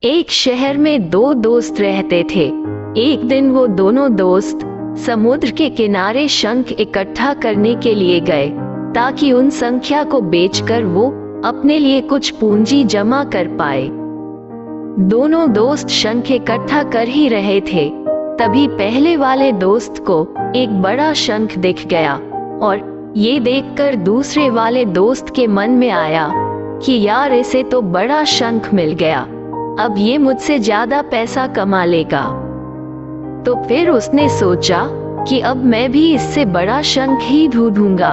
एक शहर में दो दोस्त रहते थे। एक दिन वो दोनों दोस्त समुद्र के किनारे शंख इकट्ठा करने के लिए गए ताकि उन संख्या को बेचकर वो अपने लिए कुछ पूंजी जमा कर पाए। दोनों दोस्त शंख इकट्ठा कर ही रहे थे, तभी पहले वाले दोस्त को एक बड़ा शंख दिख गया और ये देखकर दूसरे वाले दोस्त के मन में आया कि यार इसे तो बड़ा शंख मिल गया, अब ये मुझसे ज्यादा पैसा कमा लेगा। तो फिर उसने सोचा कि अब मैं भी इससे बड़ा शंख ही ढूंढूंगा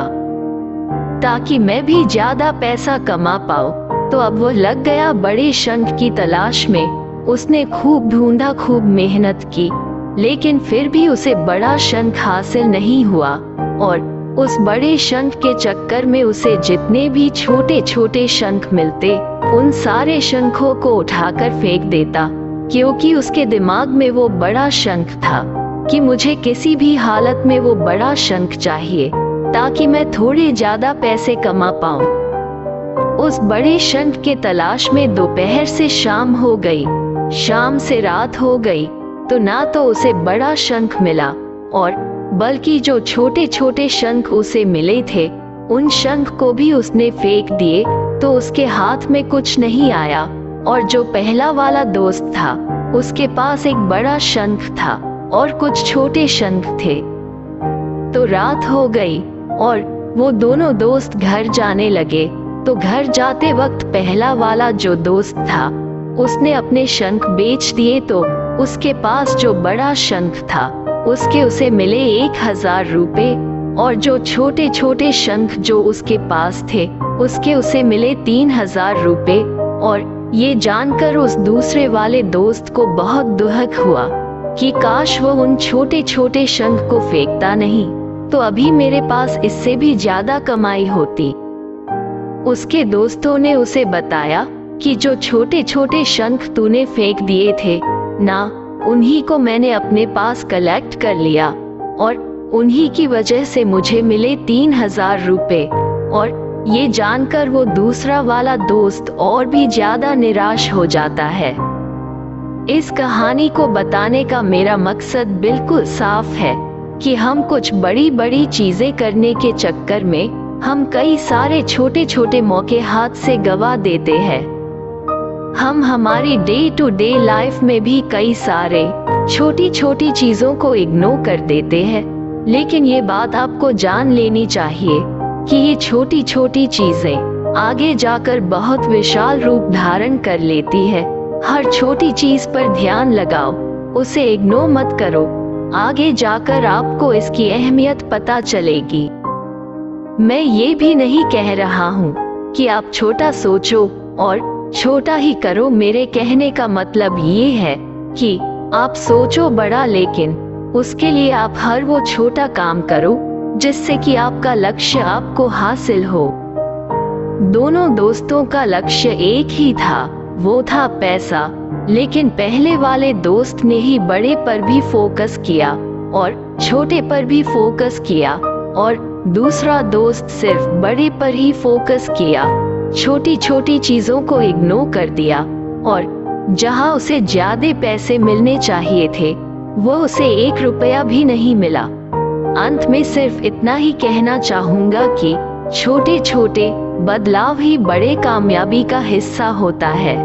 ताकि मैं भी ज्यादा पैसा कमा पाऊं। तो अब वो लग गया बड़े शंख की तलाश में। उसने खूब ढूंढा, खूब मेहनत की, लेकिन फिर भी उसे बड़ा शंख हासिल नहीं हुआ और उस बड़े शंख के चक्कर में उसे जितने भी छोटे छोटे शंख मिलते उन सारे शंखों को उठाकर फेंक देता, क्योंकि उसके दिमाग में वो बड़ा शंख था कि मुझे किसी भी हालत में वो बड़ा शंख चाहिए ताकि मैं थोड़े ज्यादा पैसे कमा पाऊं। उस बड़े शंख के तलाश में दोपहर से शाम हो गई, शाम से रात हो गई, तो ना तो उसे बड़ा शंख मिला और बल्कि जो छोटे छोटे शंख उसे मिले थे उन शंख को भी उसने फेंक दिए, तो उसके हाथ में कुछ नहीं आया। और जो पहला वाला दोस्त था उसके पास एक बड़ा शंख था और कुछ छोटे शंख थे। तो रात हो गई और वो दोनों दोस्त घर जाने लगे। तो घर जाते वक्त पहला वाला जो दोस्त था उसने अपने शंख बेच दिए, तो उसके पास जो बड़ा शंख था उसके उसे मिले 1000 रुपए और जो छोटे छोटे शंख जो उसके पास थे उसके उसे मिले 3000 रुपए। और ये जानकर उस दूसरे वाले दोस्त को बहुत दुख हुआ कि काश वो उन छोटे छोटे शंख को फेंकता नहीं, तो अभी मेरे पास इससे भी ज्यादा कमाई होती। उसके दोस्तों ने उसे बताया कि जो छोटे छोटे शंख तूने फेंक दिए थे ना, उन्हीं को मैंने अपने पास कलेक्ट कर लिया और उन्हीं की वजह से मुझे मिले 3000 रुपए। और ये जानकर वो दूसरा वाला दोस्त और भी ज्यादा निराश हो जाता है। इस कहानी को बताने का मेरा मकसद बिल्कुल साफ है कि हम कुछ बड़ी बड़ी चीजें करने के चक्कर में हम कई सारे छोटे छोटे मौके हाथ से गवा देते हैं। हम हमारी डे टू डे लाइफ में भी कई सारे छोटी छोटी चीजों को इग्नोर कर देते हैं, लेकिन ये बात आपको जान लेनी चाहिए कि ये छोटी छोटी चीजें आगे जाकर बहुत विशाल रूप धारण कर लेती है। हर छोटी चीज पर ध्यान लगाओ, उसे इग्नोर मत करो, आगे जाकर आपको इसकी अहमियत पता चलेगी। मैं ये भी नहीं कह रहा हूँ कि आप छोटा सोचो और छोटा ही करो। मेरे कहने का मतलब ये है कि आप सोचो बड़ा, लेकिन उसके लिए आप हर वो छोटा काम करो जिससे कि आपका लक्ष्य आपको हासिल हो। दोनों दोस्तों का लक्ष्य एक ही था, वो था पैसा, लेकिन पहले वाले दोस्त ने ही बड़े पर भी फोकस किया और छोटे पर भी फोकस किया और दूसरा दोस्त सिर्फ बड़े पर ही फोकस किया, छोटी छोटी चीजों को इग्नोर कर दिया। और जहां उसे ज्यादा पैसे मिलने चाहिए थे वो उसे 1 रुपया भी नहीं मिला। अंत में सिर्फ इतना ही कहना चाहूंगा कि छोटे छोटे बदलाव ही बड़े कामयाबी का हिस्सा होता है।